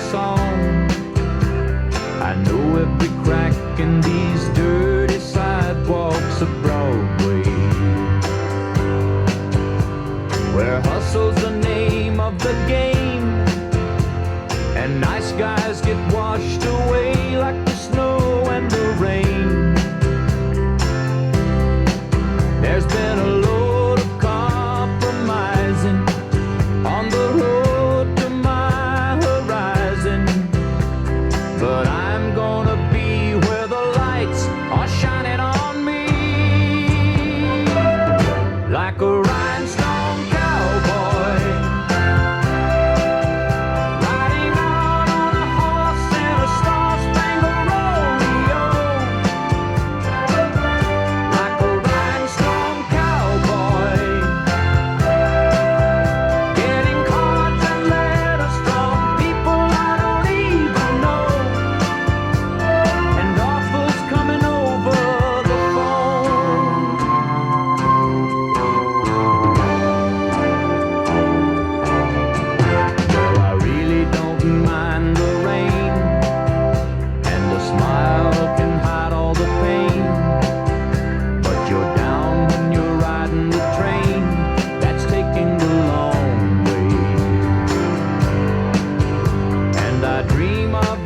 song. I know every crack in these dirty sidewalks of Broadway, where hustle's the name of the game, and nice guys get washed away like the snow and the rain. There's been a load of compromising on the road to my horizon, but I'm gonna be where the lights are shining on me, like a rhinestone cowboy, riding out on a horse in a star-spangled rodeo, like a rhinestone cowboy, getting cards and letters from people I don't even know, and offers coming over the phone. Well, I really don't mind the rain, and a smile can hide all the pain, but you're down when you're riding the train that's taking the long way. And I dream of